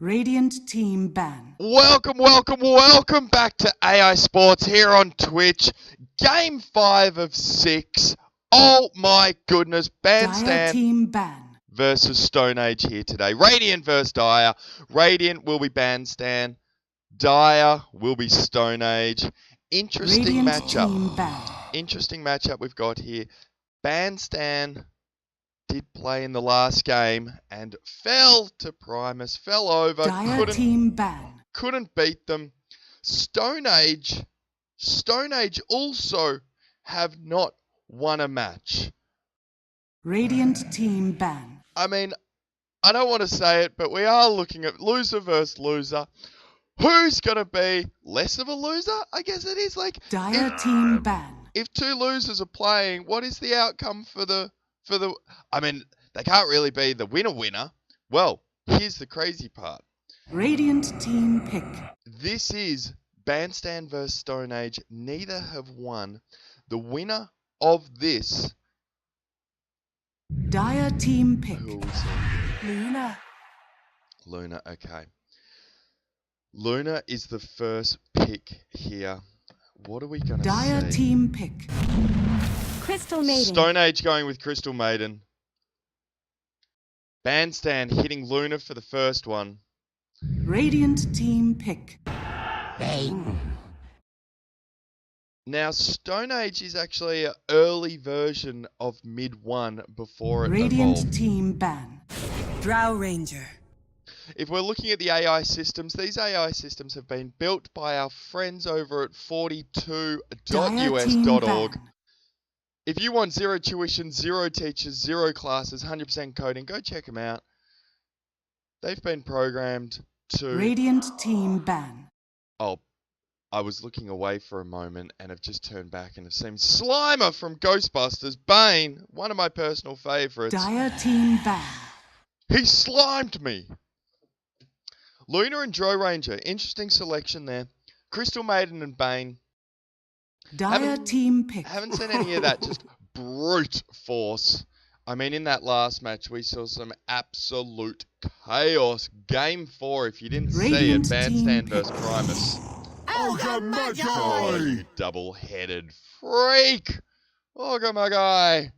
Radiant team ban. Welcome back to AI Sports here on Twitch. Game 5 of 6. Oh my goodness, Dire BanStan team ban. versus StoneAge here today. Radiant versus Dire. Radiant will be BanStan. Dire will be StoneAge. Interesting Radiant matchup. team ban. Interesting matchup we've got here. BanStan did play in the last game and fell to Primus, fell over, Dire team ban. couldn't beat them. StoneAge also have not won a match. Radiant team ban. I mean, I don't want to say it, but we are looking at loser versus loser. Who's going to be less of a loser? I guess it is like Dire team ban. if two losers are playing, what is the outcome for the I mean, they can't really be the winner. Well, here's the crazy part. Radiant team pick. This is BanStan versus StoneAge. Neither have won. The winner of this. Dire team pick. Who will say? Luna. Okay. Luna is the first pick here. What are we going to Dire see? team pick. Crystal Maiden. StoneAge going with Crystal Maiden. BanStan hitting Luna for the first one. Radiant team pick. Bang. Now, StoneAge is actually an early version of Mid 1 before it Radiant evolved. team ban. Drow Ranger. If we're looking at the AI systems, these AI systems have been built by our friends over at Dire team 42.us.org. ban. If you want zero tuition, zero teachers, zero classes, 100% coding, go check them out. They've been programmed to... Radiant team ban. Oh, I was looking away for a moment and have just turned back and have seen Slimer from Ghostbusters, Bane, one of my personal favourites. Dire team ban. He slimed me! Luna and Drow Ranger, interesting selection there. Crystal Maiden and Bane. Dire team pick. Haven't seen any of that, just brute force. I mean, in that last match, we saw some absolute chaos. Game 4, if you didn't Radiant see it, team BanStan pick. versus Primus. Ogre Oh, you double-headed freak! Ogre my guy!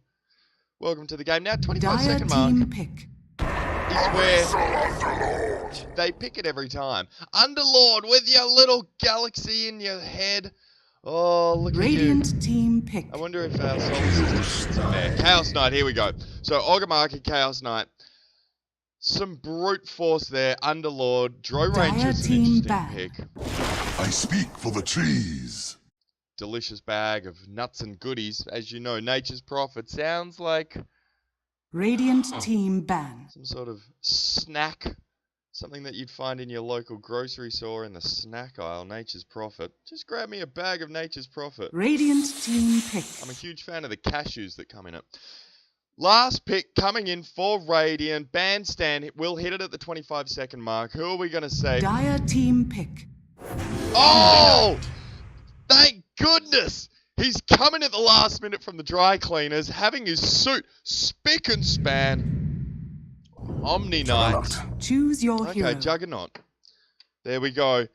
Welcome to the game. Now, 25 Dire second mark team pick. is where they pick it every time. Underlord with your little galaxy in your head. Oh, look at you. Radiant team pick. I wonder if our solar system fits in there. Chaos Knight, here we go. So, Ogre Chaos Knight. Some brute force there. Underlord. Drow Dire Ranger's an team interesting ban. pick. I speak for the trees. Delicious bag of nuts and goodies. As you know, Nature's Prophet sounds like Radiant team ban. some sort of snack. Something that you'd find in your local grocery store in the snack aisle. Nature's Prophet. Just grab me a bag of Nature's Prophet. Radiant team pick. I'm a huge fan of the cashews that come in it. Last pick coming in for Radiant. BanStan will hit it at the 25 second mark. Who are we going to say? Dire team pick. Oh! Thank goodness! He's coming at the last minute from the dry cleaners, having his suit spick and span. Omni Knight. Choose your hero. Okay, Juggernaut. There we go.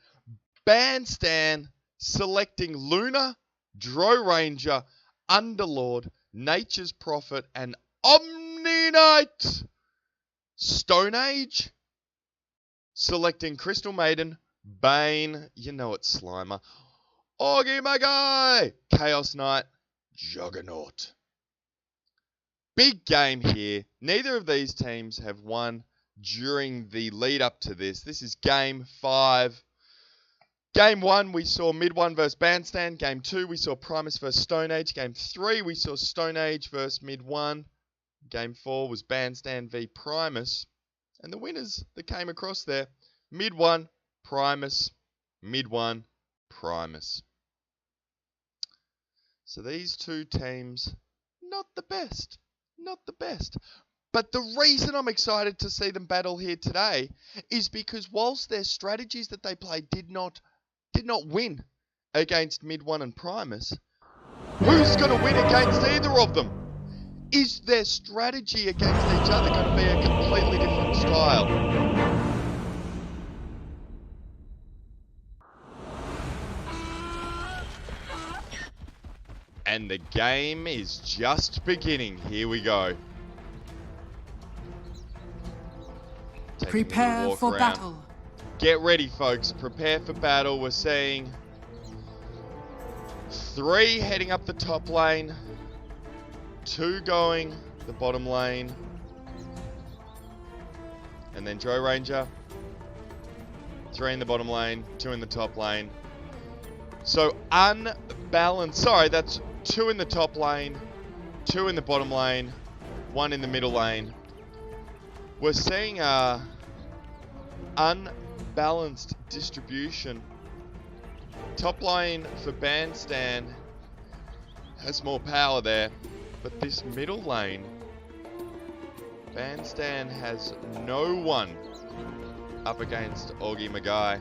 BanStan selecting Luna, Drow Ranger, Underlord, Nature's Prophet, and Omni Knight. StoneAge selecting Crystal Maiden, Bane, you know it's Slimer, Augie my guy, Chaos Knight, Juggernaut. Big game here. Neither of these teams have won during the lead up to this. This is game 5. Game 1, we saw Mid 1 versus BanStan. Game 2, we saw Primus versus StoneAge. Game 3, we saw StoneAge versus Mid 1. Game 4 was BanStan v Primus. And the winners that came across there, Mid 1, Primus, Mid 1, Primus. So these two teams, not the best. Not the best. But the reason I'm excited to see them battle here today is because whilst their strategies that they played did not win against Mid 1 and Primus, who's going to win against either of them? Is their strategy against each other going to be a completely different style? And the game is just beginning. Here we go. Taking a little Prepare walk for around. battle. Get ready, folks. Prepare for battle. We're seeing 3 heading up the top lane. 2 going the bottom lane. And then Drow Ranger. 3 in the bottom lane. 2 in the top lane. So unbalanced. Sorry, that's 2 in the top lane. 2 in the bottom lane. 1 in the middle lane. We're seeing unbalanced distribution. Top lane for BanStan has more power there, but this middle lane, BanStan has no one up against Augie Magai.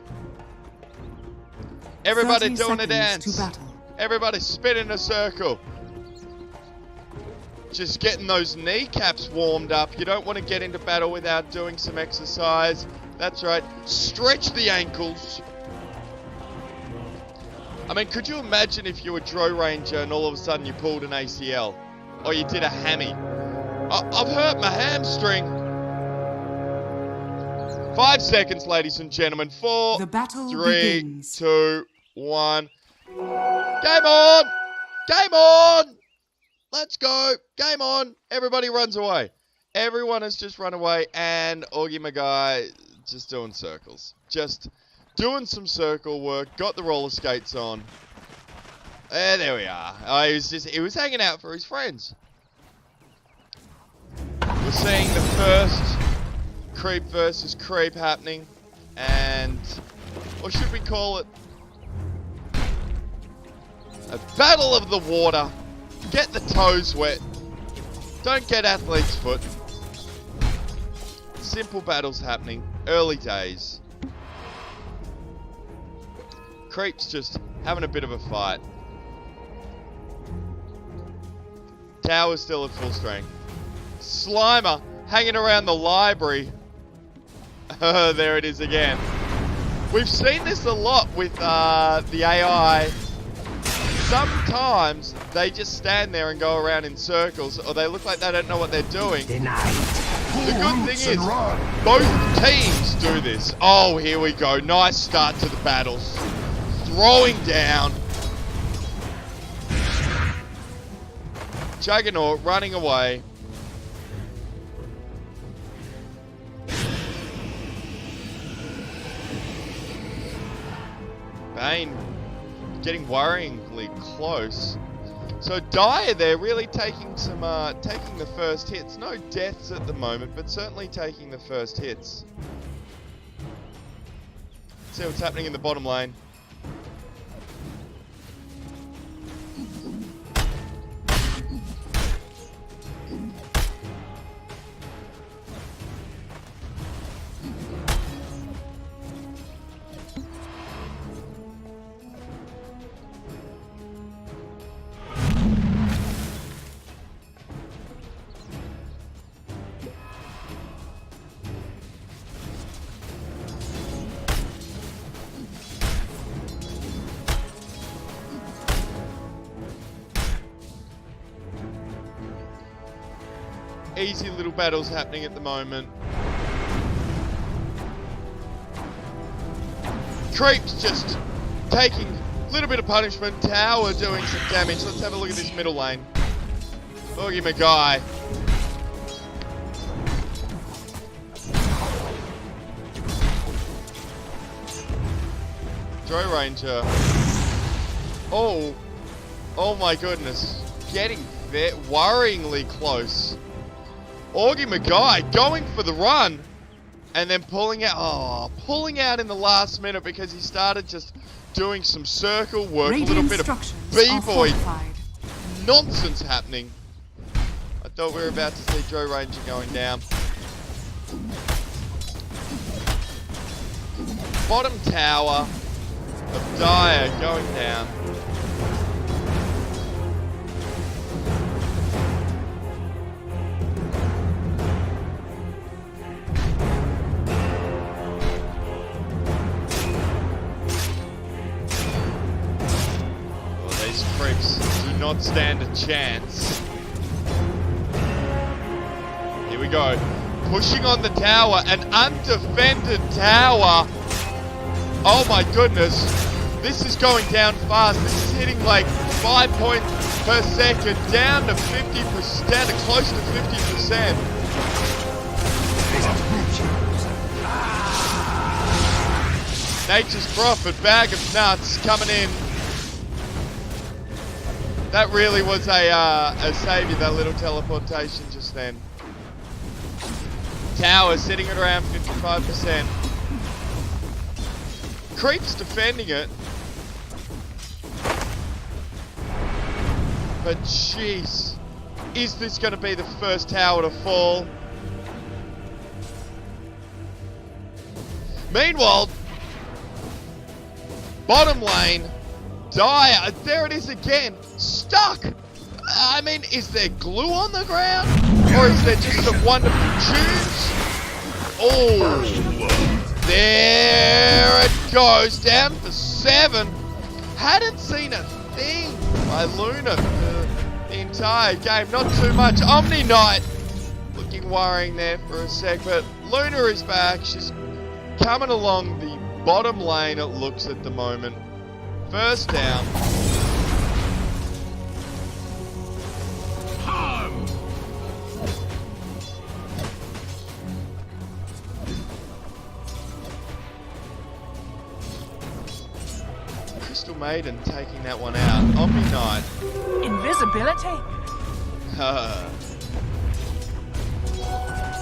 Everybody 30 doing a seconds to dance. battle. Everybody spin in a circle. Just getting those kneecaps warmed up. You don't want to get into battle without doing some exercise. That's right. Stretch the ankles. I mean, could you imagine if you were Drow Ranger and all of a sudden you pulled an ACL? Or you did a hammy? I've hurt my hamstring. 5 seconds, ladies and gentlemen. 4, The battle 3, begins. 2, 1. Game on! Game on! Let's go. Game on. Everybody runs away. Everyone has just run away, and Augie Magai just doing circles. Just doing some circle work. Got the roller skates on. And there we are. He was hanging out for his friends. We're seeing the first creep versus creep happening. And, or should we call it a battle of the water? Get the toes wet. Don't get athlete's foot. Simple battles happening. Early days. Creep's just having a bit of a fight. Tower's still at full strength. Slimer hanging around the library. There it is again. We've seen this a lot with the AI. Sometimes they just stand there and go around in circles, or they look like they don't know what they're doing. The good thing is, both teams do this. Oh, here we go. Nice start to the battles. Throwing down. Juggernaut running away. Bane getting worryingly close. So Dire there really taking some taking the first hits. No deaths at the moment, but certainly taking the first hits. See what's happening in the bottom lane. Easy little battles happening at the moment. Creep's just taking a little bit of punishment. Tower doing some damage. Let's have a look at this middle lane. Augie Magai. Drow Ranger. Oh my goodness. Getting worryingly close. Augie Magai going for the run and then pulling out. Oh, pulling out in the last minute because he started just doing some circle work. Radiant a little bit of structures b-boy are fortified. nonsense happening. I thought we were about to see Drow Ranger going down. Bottom tower of Dire going down. not stand a chance. Here we go. Pushing on the tower, an undefended tower. Oh my goodness. This is going down fast. This is hitting like 5 points per second, down to 50%, down to close to 50%. Nature's Prophet, bag of nuts coming in. That really was a savior, that little teleportation just then. Tower sitting at around 55%. Creep's defending it. But jeez, is this going to be the first tower to fall? Meanwhile, bottom lane, Dire, there it is again, stuck. I mean, is there glue on the ground? Or is there just some wonderful tunes? Oh, there it goes, down for 7. Hadn't seen a thing by Luna for the entire game, not too much. Omni Knight looking worrying there for a sec, but Luna is back. She's coming along the bottom lane, it looks at the moment. First down. Crystal Maiden taking that one out. Omni Knight. Invisibility.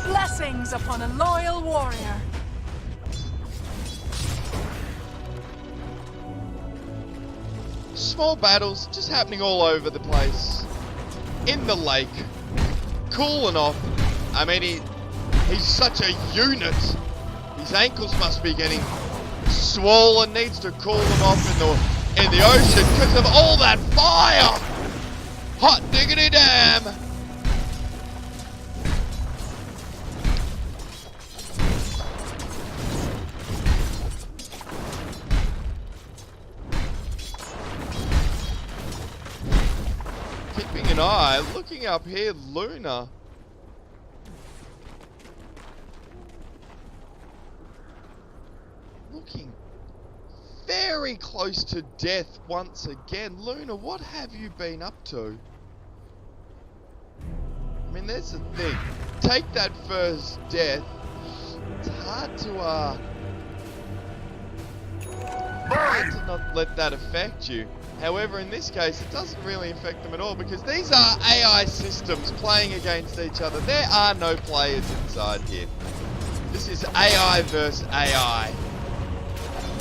Blessings upon a loyal warrior. Small battles just happening all over the place. In the lake. Cooling off. I mean, he's such a unit. His ankles must be getting swollen. Needs to cool them off in the ocean because of all that fire. Hot diggity damn. Keeping an eye, looking up here, Luna. Looking very close to death once again. Luna, what have you been up to? I mean, there's the thing. Take that first death. It's hard to not let that affect you. However, in this case, it doesn't really affect them at all because these are AI systems playing against each other. There are no players inside here. This is AI versus AI.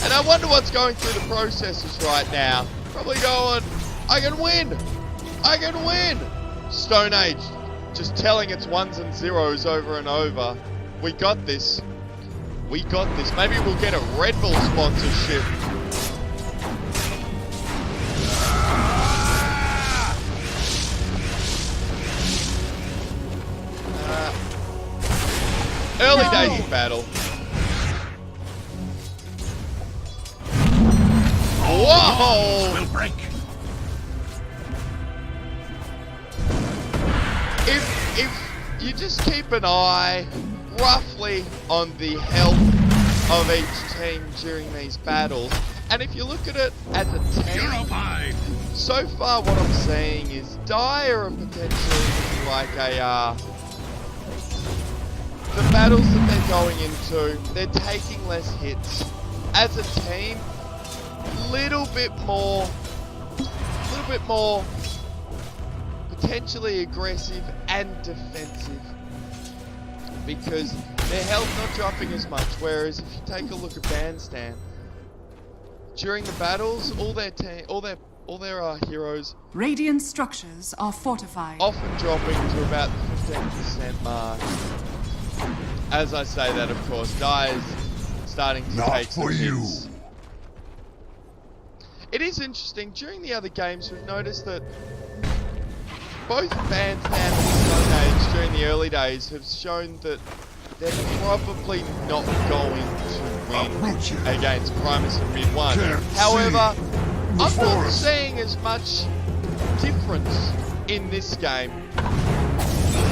And I wonder what's going through the processors right now. Probably going, I can win! I can win! StoneAge just telling its ones and zeros over and over. We got this. We got this. Maybe we'll get a Red Bull sponsorship. Early days of battle. Whoa! Will break. If you just keep an eye roughly on the health of each team during these battles, and if you look at it as a team, so far what I'm seeing is Dire are potentially like a the battles that they're going into, they're taking less hits. As a team, little bit more potentially aggressive and defensive because their health not dropping as much. Whereas if you take a look at BanStan, during the battles, all their heroes Radiant structures are fortified. often dropping to about the 15% mark. As I say that, of course, Dire's starting to Not take some for you. hits. It is interesting, during the other games we've noticed that both BanStan and StoneAge during the early days have shown that they're probably not going to win against Primus and Mid 1. Can't However, see. I'm not forest. seeing as much difference in this game.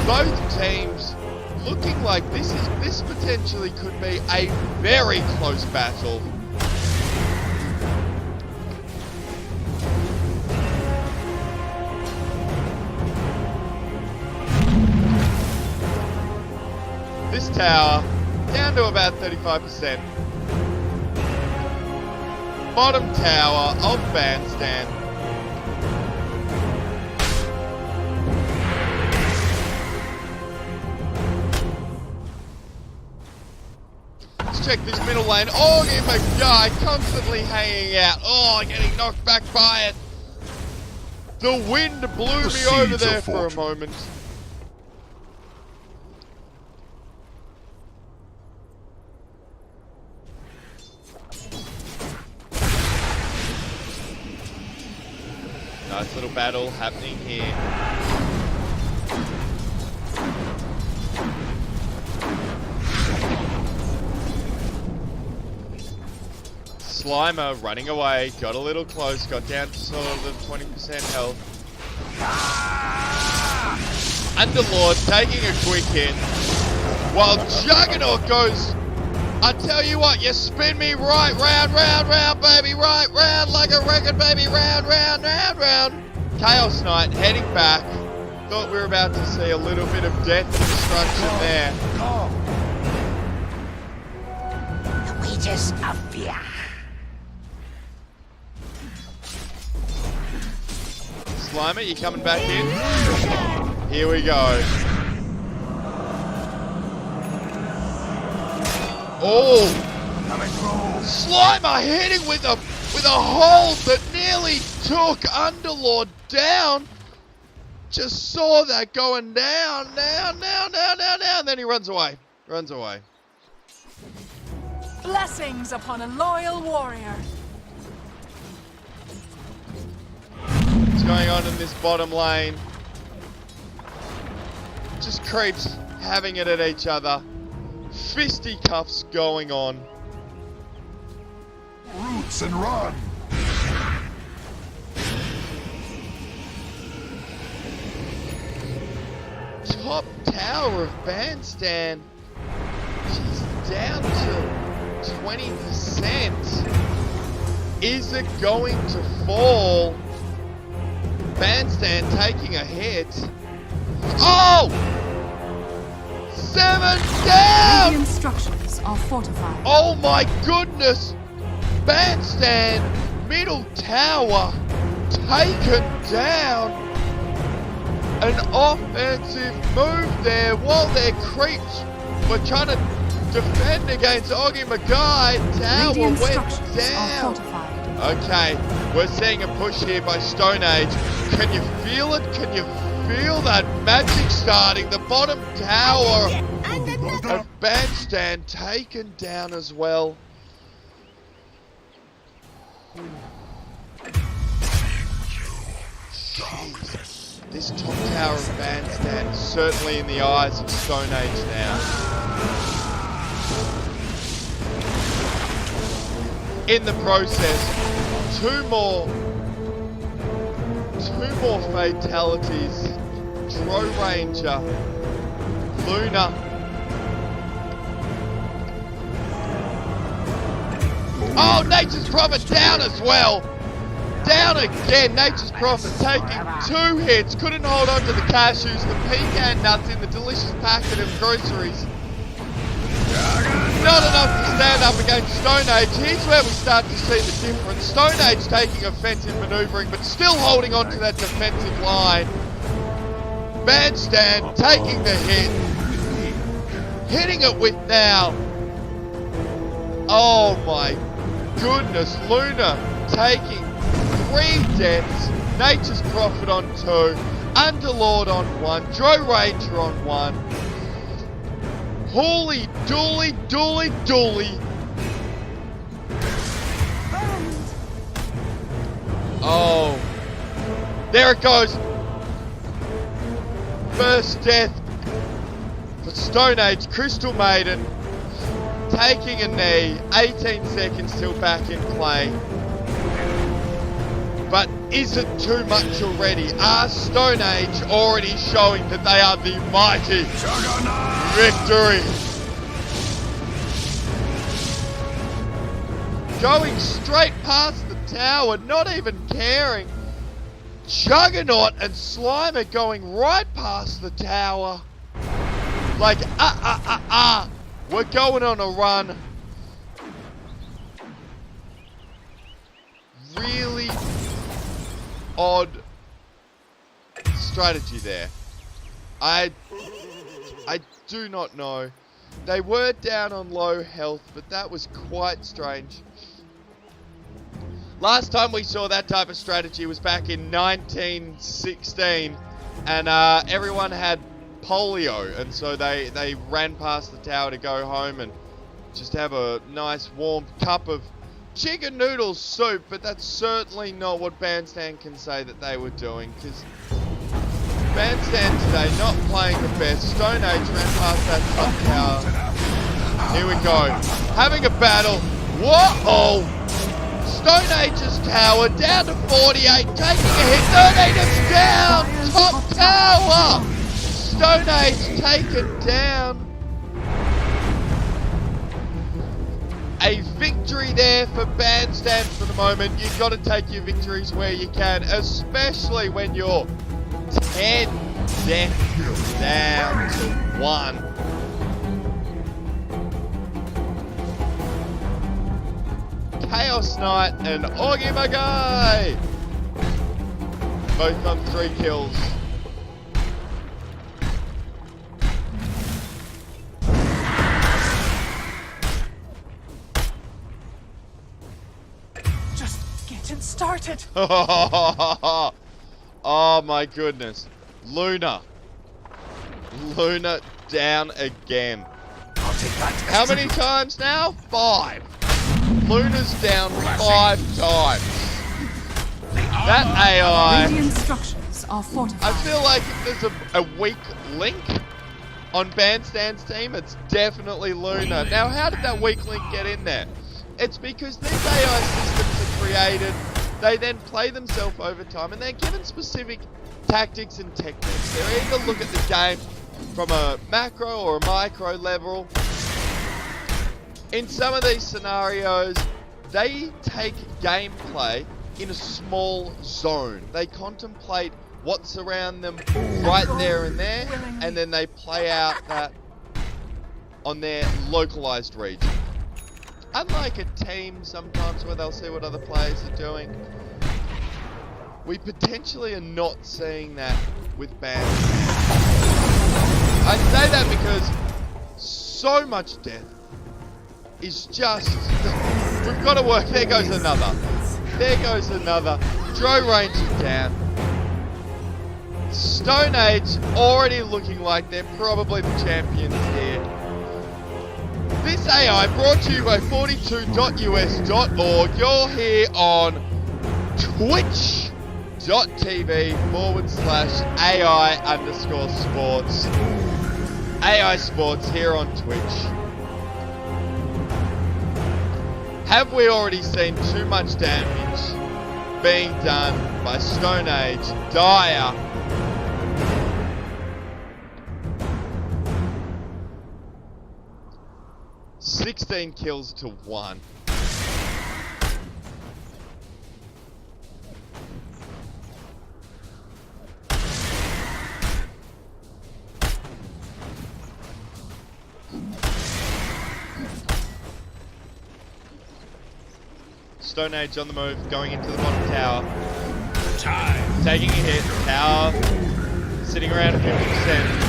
Both teams looking like this potentially could be a very close battle. This tower down to about 35%. Bottom tower of BanStan. Let's check this middle lane. Oh, my guy constantly hanging out. Oh, getting knocked back by it. The wind blew me over there for a moment. Nice little battle happening here. Slimer running away, got a little close, got down to sort of the 20% health. Underlord taking a quick hit, while Juggernaut goes, I tell you what, you spin me right round, round, round, baby, right round like a record, baby, round, round, round, round. Chaos Knight heading back. Thought we were about to see a little bit of death and destruction there. The wages of fear. Slimer, you coming back in? Here we go. Oh! Slimer hitting with a hold that nearly took Underlord down. Just saw that going down, down, down, down, down, down. Then he runs away. Runs away. Blessings upon a loyal warrior. What's going on in this bottom lane? Just creeps having it at each other. Fisticuffs going on. Roots and run. Top tower of BanStan. She's down to 20%. Is it going to fall? BanStan taking a hit. Oh! 7 down! Radiant structures are fortified. Oh my goodness! BanStan, middle tower, taken down. An offensive move there while their creeps were trying to defend against Augie Magai. Tower Radiant went structures are down. fortified. Okay, we're seeing a push here by StoneAge. Can you feel it? Can you feel that magic starting? The bottom tower of BanStan taken down as well. Jeez. This top tower of BanStan is certainly in the eyes of StoneAge now. In the process, two more fatalities. Dro Ranger, Luna. Oh, Nature's Prophet down as well. Down again. Nature's Prophet taking 2 hits. Couldn't hold on to the cashews, the pecan nuts in the delicious packet of groceries. Not enough to stand up against StoneAge. Here's where we start to see the difference. StoneAge taking offensive maneuvering, but still holding on to that defensive line. BanStan taking the hit. Hitting it with now. Oh my goodness. Luna taking 3 deaths. Nature's Prophet on 2. Underlord on 1. Dro Ranger on 1. Holy dooly dooly dooly. Oh. There it goes. First death for StoneAge. Crystal Maiden taking a knee. 18 seconds till back in play. But is it too much already? Are StoneAge already showing that they are the mighty victory? Going straight past the tower, not even caring. Juggernaut and Slimer going right past the tower. Like, we're going on a run. Really odd strategy there. I do not know. They were down on low health, but that was quite strange. Last time we saw that type of strategy was back in 1916, and everyone had polio, and so they ran past the tower to go home and just have a nice warm cup of chicken noodle soup, but that's certainly not what BanStan can say that they were doing, because BanStan today not playing the best. StoneAge ran past that top tower. Here we go. Having a battle. Whoa! StoneAge's tower down to 48, taking a hit. 13 is down! Top tower! StoneAge taken down. A victory there for BanStan for the moment. You've got to take your victories where you can, especially when you're 10 deaths down to 1. Chaos Knight and Augie my guy! Both on 3 kills. Just getting started. Oh my goodness. Luna down again. I'll take that. How many times now? 5. Luna's down 5 times. That AI, Radiant structures are fortified. I feel like if there's a weak link on BanStan's team, it's definitely Luna. Now, how did that weak link get in there? It's because these AI systems are created, they then play themselves over time, and they're given specific tactics and techniques. They either look at the game from a macro or a micro level. In some of these scenarios, they take gameplay in a small zone. They contemplate what's around them right there and there, and then they play out that on their localized region. Unlike a team sometimes where they'll see what other players are doing, we potentially are not seeing that with BanStan. I say that because so much death is just... We've got to work... There goes another. There goes another. Dro range is down. StoneAge already looking like they're probably the champions here. This AI brought to you by 42.us.org. You're here on twitch.tv/AI_sports. AI Sports here on Twitch. Have we already seen too much damage being done by StoneAge? Dire. $16 kills to 1. StoneAge on the move, going into the bottom tower. Time. Taking a hit. Tower sitting around 50%.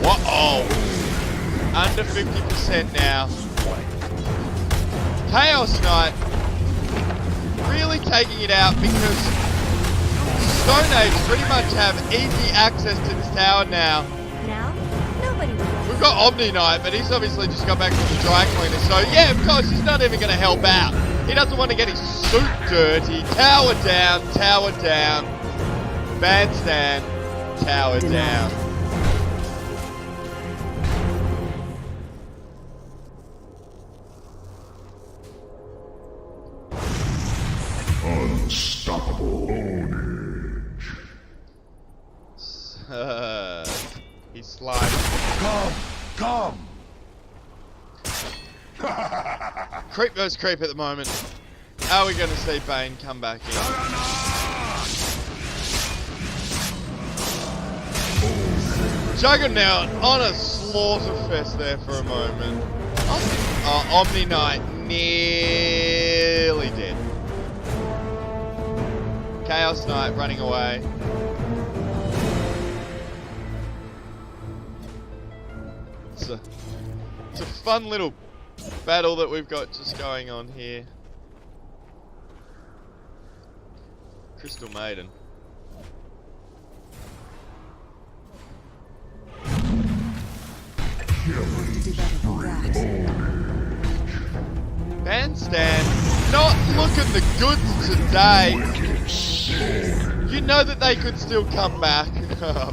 Whoa! Under 50% now. Chaos Knight really taking it out because StoneAge pretty much have easy access to this tower now. Now, nobody will. We've got Omni Knight, but he's obviously just got back from the dry cleaner. So yeah, of course, he's not even going to help out. He doesn't want to get his suit dirty. Tower down, tower down. BanStan, tower down. Come! Creep versus creep at the moment. Are we going to see Bane come back in? Juggernaut on a slaughter fest there for a moment. Omni Knight nearly dead. Chaos Knight running away. It's a fun little battle that we've got just going on here. Crystal Maiden. BanStan not looking the goods today. You know that they could still come back.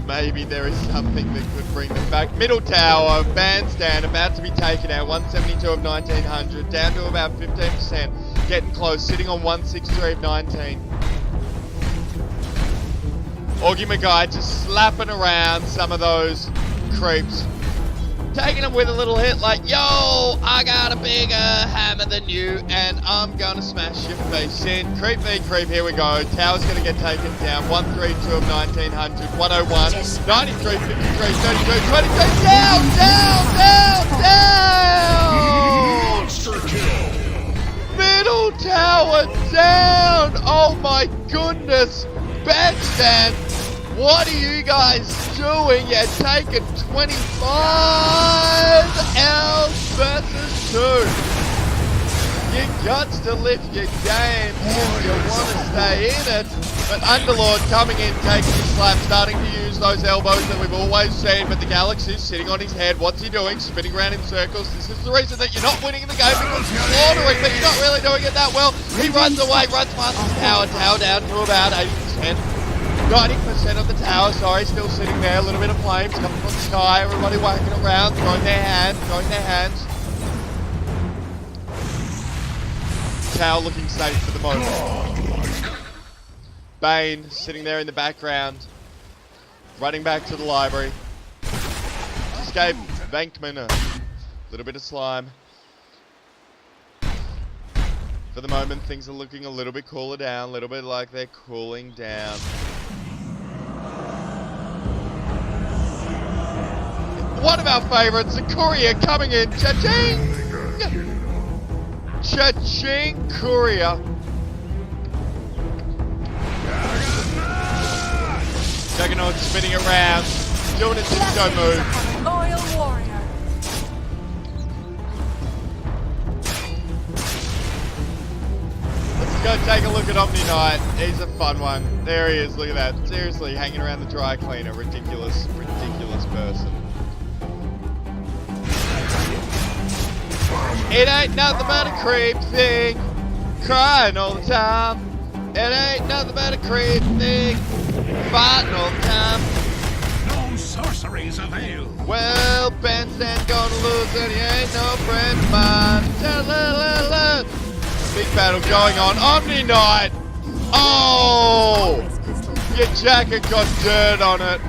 Maybe there is something that could bring them back. Middle tower, BanStan about to be taken out. 172 of 1900, down to about 15%. Getting close, sitting on 163 of 19. Augie McGuy just slapping around some of those creeps. Taking them with a little hit like, yo, I got a bigger hammer than you, and I'm gonna smash your face in. Creep v creep, here we go. Tower's gonna get taken down. 132 of 1900, 101, 93, 53, 32, 23, down! Monster kill! Middle tower down! Oh my goodness! BanStan, what are you guys doing? You're taking 25 L's versus 2. You got to lift your game if you want to stay in it. But Underlord coming in, taking his slap, starting to use those elbows that we've always seen. But the Galaxy's sitting on his head. What's he doing? Spinning around in circles. This is the reason that you're not winning the game, because you're slaughtering, but you're not really doing it that well. He runs away, runs past the tower. Tower down to about 80%. 90% of the tower, sorry, still sitting there. A little bit of flames coming from the sky. Everybody whacking around, throwing their hands. Tower looking safe for the moment. Bane sitting there in the background, running back to the library. Just gave Venkman a little bit of slime. For the moment, things are looking a little bit cooler down, a little bit like they're cooling down. One of our favorites, the courier coming in. Cha-ching! Cha-ching, courier. Juggernaut spinning around, doing a disco move. Loyal warrior. Let's go take a look at Omni Knight. He's a fun one. There he is, look at that. Seriously, hanging around the dry cleaner. Ridiculous person. It ain't nothing but a creep thing, crying all the time. It ain't nothing but a creep thing, fighting all the time. No sorceries avail. Well, BanStan gonna lose and he ain't no friend of mine. Big battle going on. Omni Knight! Oh! Your jacket got dirt on it.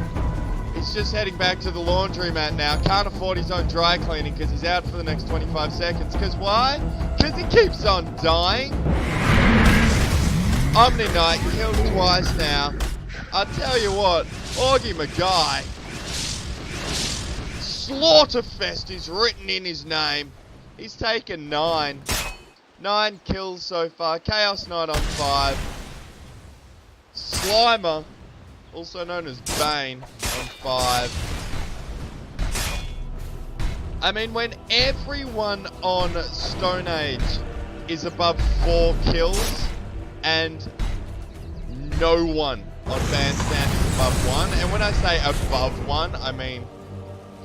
He's just heading back to the laundromat now. Can't afford his own dry cleaning because he's out for the next 25 seconds. Because why? Because he keeps on dying. Omni Knight killed twice now. I tell you what, Augie McGuy. Slaughterfest is written in his name. He's taken 9. 9 kills so far. Chaos Knight on 5. Slimer, also known as Bane, on 5. I mean, when everyone on StoneAge is above 4 kills, and no one on BanStan is above 1, and when I say above 1, I mean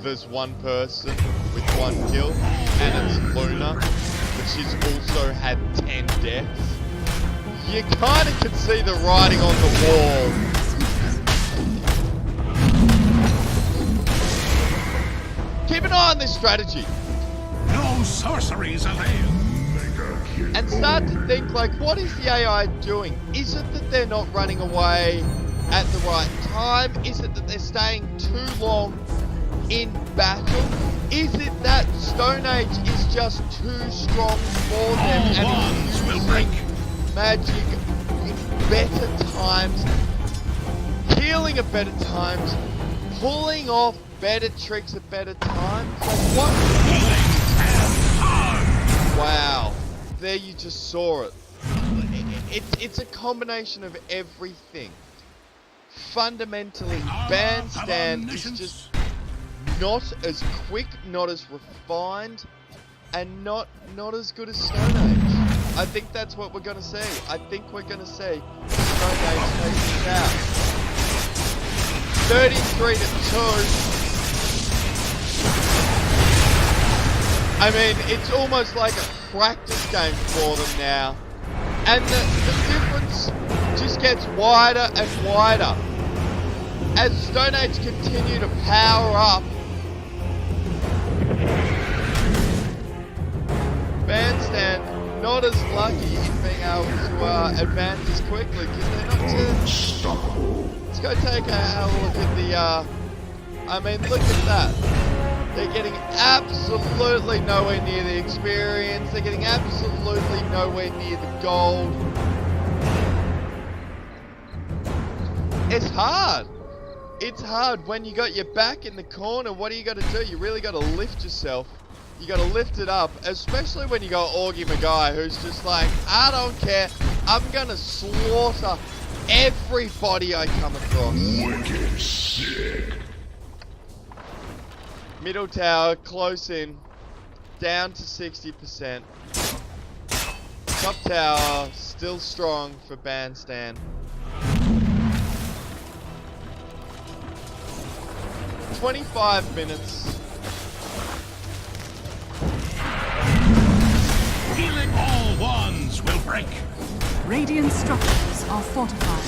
there's one person with 1 kill, and it's Luna, but she's also had 10 deaths. You kind of can see the writing on the wall. Keep an eye on this strategy. No sorceries avail. And start to think, like, what is the AI doing? Is it that they're not running away at the right time? Is it that they're staying too long in battle? Is it that StoneAge is just too strong for them All and bonds is will using break. magic in better times, healing at better times, pulling off better tricks at better times? Like what? Wow. There you just saw it. It's a combination of everything. Fundamentally, BanStan is just not as quick, not as refined, and not as good as StoneAge. I think that's what we're gonna see. I think we're gonna see StoneAge take it out. 33-2. I mean, it's almost like a practice game for them now. And the difference just gets wider and wider. As StoneAge continue to power up, BanStan not as lucky in being able to advance as quickly because they're not too... Let's go take a look at the... I mean, look at that. They're getting absolutely nowhere near the experience. They're getting absolutely nowhere near the gold. It's hard. It's hard when you got your back in the corner. What do you got to do? You really got to lift yourself. You got to lift it up, especially when you got Augie McGuy, who's just like, I don't care. I'm going to slaughter everybody I come across. Wicked sick. Middle tower, close in. Down to 60%. Top tower, still strong for BanStan. 25 minutes. Healing all wands will break. Radiant structures are fortified.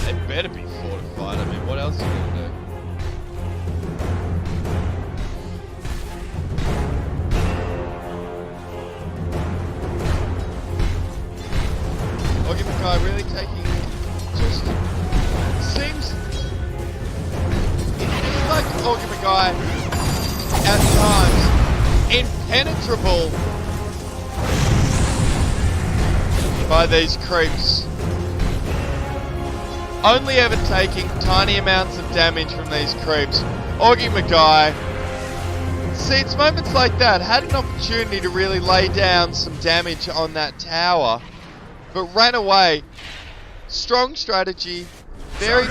They better be fortified. I mean, what else are you gonna do? Augie McGuy really taking just seems it feels like Augie McGuy at times impenetrable by these creeps. Only ever taking tiny amounts of damage from these creeps. Augie McGuy. See, it's moments like that. Had an opportunity to really lay down some damage on that tower, but ran away. Strong strategy. Very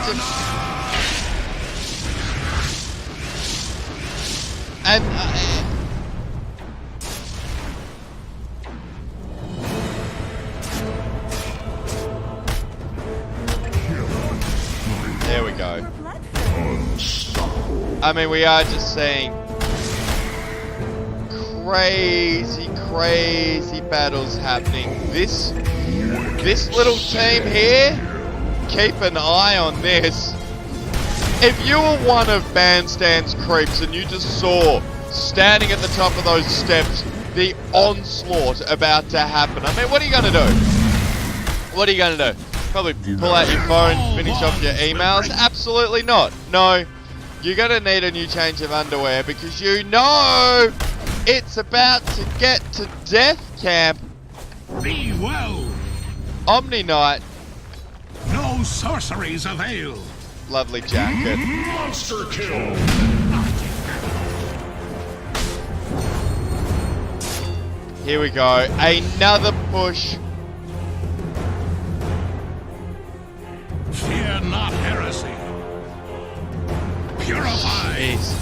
and there we go. I mean, we are just seeing crazy battles happening. This little team here, keep an eye on this. If you were one of BanStan's creeps and you just saw, standing at the top of those steps, the onslaught about to happen, I mean, what are you going to do? What are you going to do? Probably pull out your phone, finish off your emails? Absolutely not. No, you're going to need a new change of underwear because you know it's about to get to death camp. Be well. Omni Knight. No sorceries avail. Lovely jacket. Monster kill. Here we go. Another push. Fear not heresy. Purify. Jeez.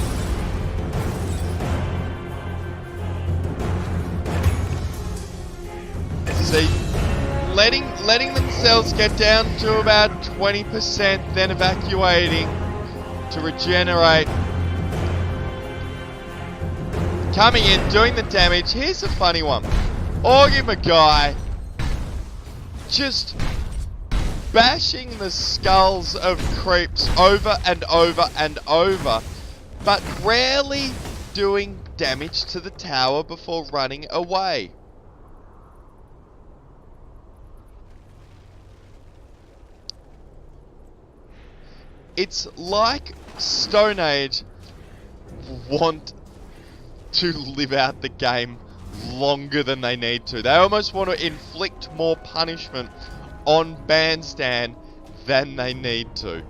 See, letting themselves get down to about 20%, then evacuating to regenerate. Coming in, doing the damage. Here's a funny one. Augie McGuy just bashing the skulls of creeps over and over and over, but rarely doing damage to the tower before running away. It's like StoneAge want to live out the game longer than they need to. They almost want to inflict more punishment on BanStan than they need to.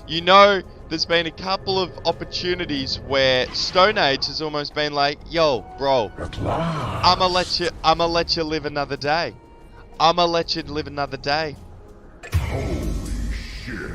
You know, there's been a couple of opportunities where StoneAge has almost been like, yo, bro, I'ma let you live another day. I'ma let you live another day. Holy shit.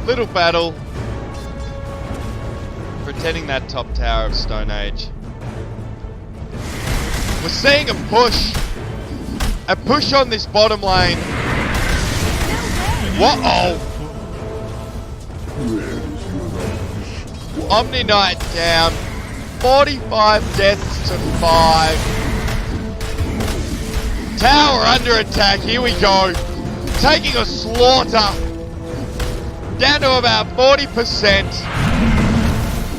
Little battle. Protecting that top tower of StoneAge. We're seeing a push. A push on this bottom lane. Whoa! Omni Knight down. 45 deaths to 5. Tower under attack. Here we go. Taking a slaughter. Down to about 40%.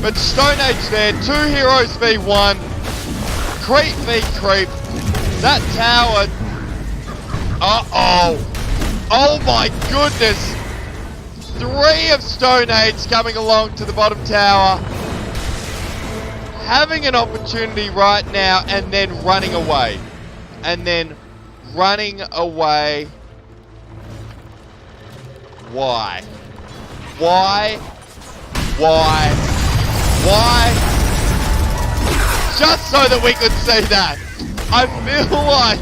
But StoneAge there. 2 heroes v1. Creep v creep. That tower. Uh-oh. Oh my goodness. 3 of StoneAge coming along to the bottom tower. Having an opportunity right now and then running away. And then running away. Why? Why? Why? Why? Just so that we could see that. I feel like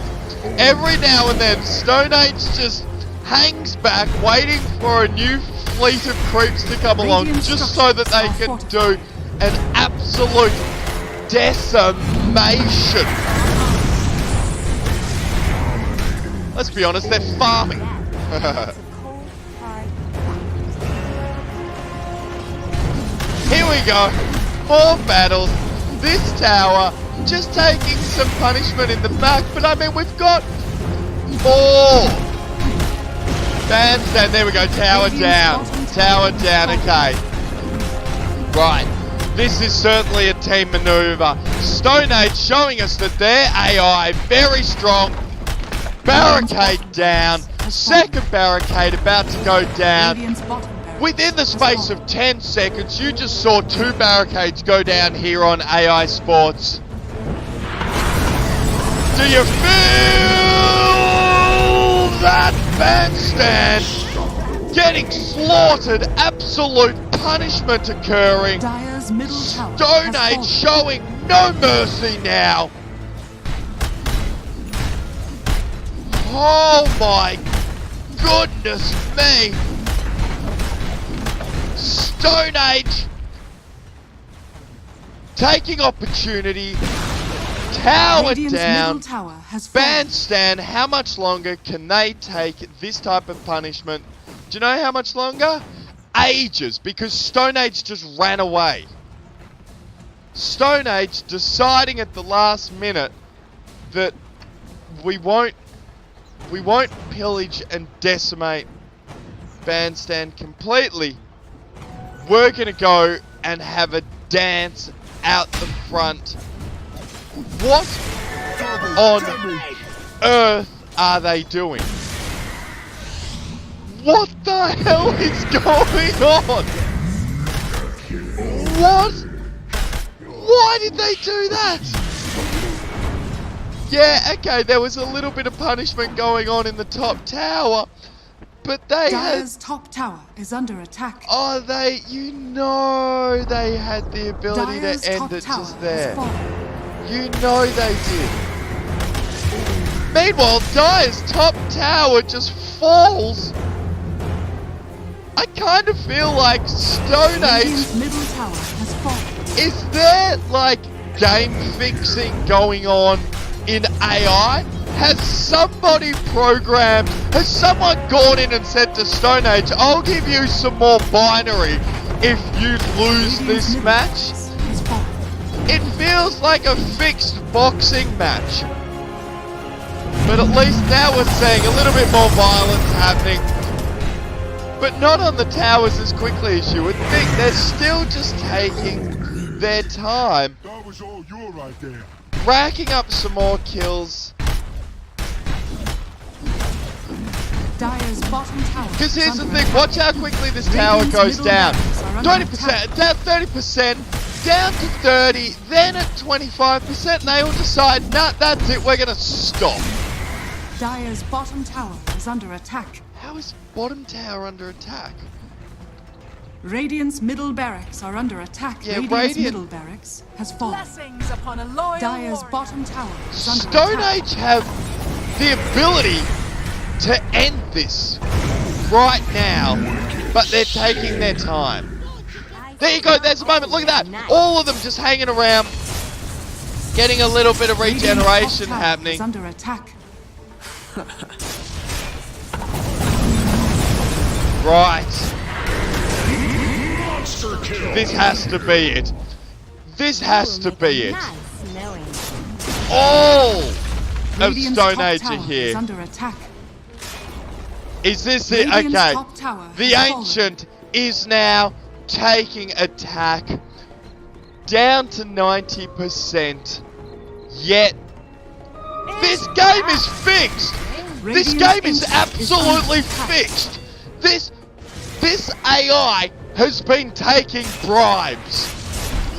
every now and then StoneAge just hangs back waiting for a new fleet of creeps to come along just so that they can do an absolute decimation. Let's be honest, they're farming. Here we go. 4 battles. This tower just taking some punishment in the back, but I mean we've got 4. BanStan, there we go. Tower down. Tower down. Okay. Right. This is certainly a team maneuver. StoneAge showing us that their AI very strong. Barricade down. Second barricade about to go down. Within the space of 10 seconds, you just saw 2 barricades go down here on AI Sports. Do you feel that BanStan getting slaughtered? Absolute punishment occurring. StoneAge showing no mercy now. Oh my goodness me. StoneAge taking opportunity. Tower down. BanStan, how much longer can they take this type of punishment? Do you know how much longer? Ages, because StoneAge just ran away. StoneAge deciding at the last minute that we won't pillage and decimate BanStan completely. We're gonna go and have a dance out the front. What on earth are they doing? What the hell is going on? What? Why did they do that? Yeah, okay, there was a little bit of punishment going on in the top tower, but they Dire's top tower is under attack. Oh, they had the ability Dire's to end top it tower just there. has fallen. You know they did. Meanwhile, Dire's top tower just falls. I kind of feel like StoneAge... Radiant's middle tower has fallen. Is there, like, game fixing going on in AI? Has somebody programmed... Has someone gone in and said to StoneAge, I'll give you some more binary if you lose this match? It feels like a fixed boxing match. But at least now we're seeing a little bit more violence happening. But not on the towers as quickly as you would think. They're still just taking their time. That was all your idea. Racking up some more kills. Dire's bottom tower. Because here's is the under thing, watch how quickly this tower Radiant's goes middle down. barracks are under 20%, down 30%, down to 30, then at 25%, and they all decide, nah, that's it, we're gonna stop. Dire's bottom tower is under attack. How is bottom tower under attack? Radiant's middle barracks are under attack. Yeah, Radiant's Radiant- middle barracks has fallen. Blessings upon a loyal Dire's warrior. bottom tower is under attack. StoneAge have the ability to end this right now, but they're taking their time. There you go, there's a moment, look at that. All of them just hanging around, getting a little bit of Radiant's regeneration top tower happening. is under attack. Right. Monster kill. This has to be it. This has to be it. Nice knowing. All of Radiant's top StoneAge tower are is here. under attack. Is this it? Radiant's Okay. top tower The has fallen. Ancient is now taking attack down to 90%. Yet, this game is fixed. This Radiant's game is Ancient absolutely under attack. fixed. This AI has been taking bribes.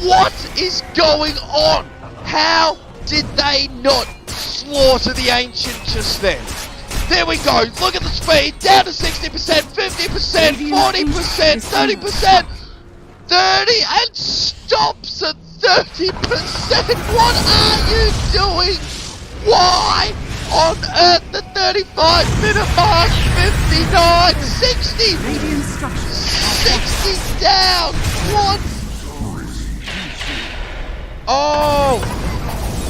What is going on? How did they not slaughter the Ancient just then? There we go. Look at the speed. Down to 60%, 50%, 40%, 30%, 30, and stops at 30%. What are you doing? Why on earth the 35-minute mark? 59, 60, Radiant structures. 60 down. What? Oh,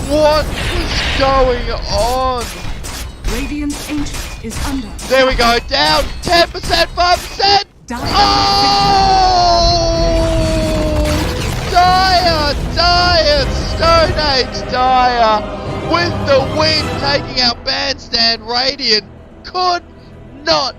what is going on? Radiant's Ancient is under. There we go, down 10%, 5%. Dire. Oh! Dire, StoneAge Dire with the win, taking out BanStan. Radiant could not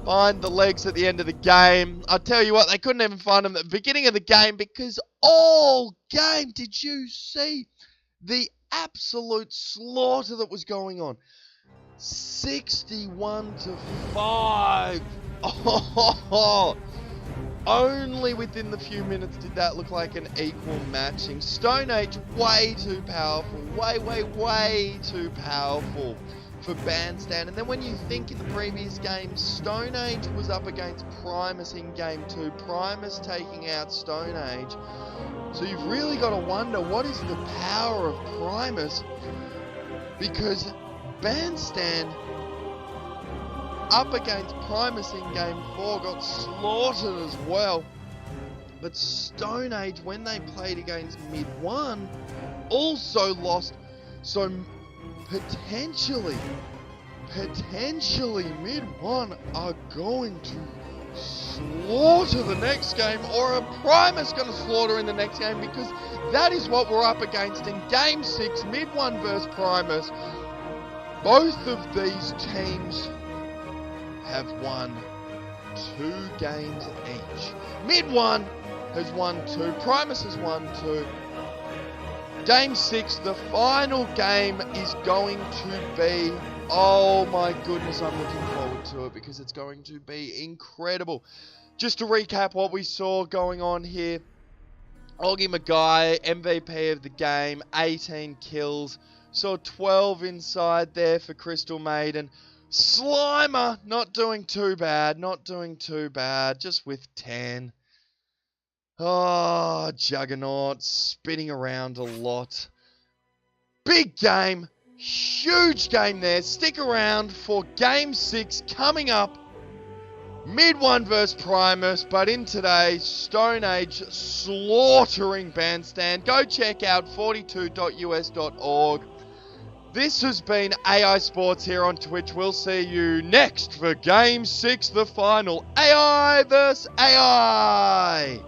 find the legs at the end of the game. I'll tell you what, they couldn't even find them at the beginning of the game, because all game, did you see the absolute slaughter that was going on? 61 to 5. Oh, only within the few minutes did that look like an equal matching. StoneAge way too powerful, way too powerful for BanStan. And then when you think in the previous game, StoneAge was up against Primus in game 2, Primus taking out StoneAge. So you've really got to wonder, what is the power of Primus? Because BanStan up against Primus in game 4 got slaughtered as well. But StoneAge, when they played against Mid 1, also lost. So potentially Mid 1 are going to slaughter the next game, or a Primus going to slaughter in the next game, because that is what we're up against in game 6, Mid 1 versus Primus. Both of these teams have won 2 games each. Mid 1 has won 2, Primus has won 2. Game 6, the final game, is going to be, oh my goodness, I'm looking forward to it, because it's going to be incredible. Just to recap what we saw going on here, Augie Magai, MVP of the game, 18 kills, saw 12 inside there for Crystal Maiden. Slimer, not doing too bad, just with 10. Oh, Juggernaut, spinning around a lot. Big game, huge game there. Stick around for Game 6 coming up. Mid 1 versus Primus, but in today, StoneAge slaughtering BanStan. Go check out 42.us.org. This has been AI Sports here on Twitch. We'll see you next for Game 6, the final. AI versus AI.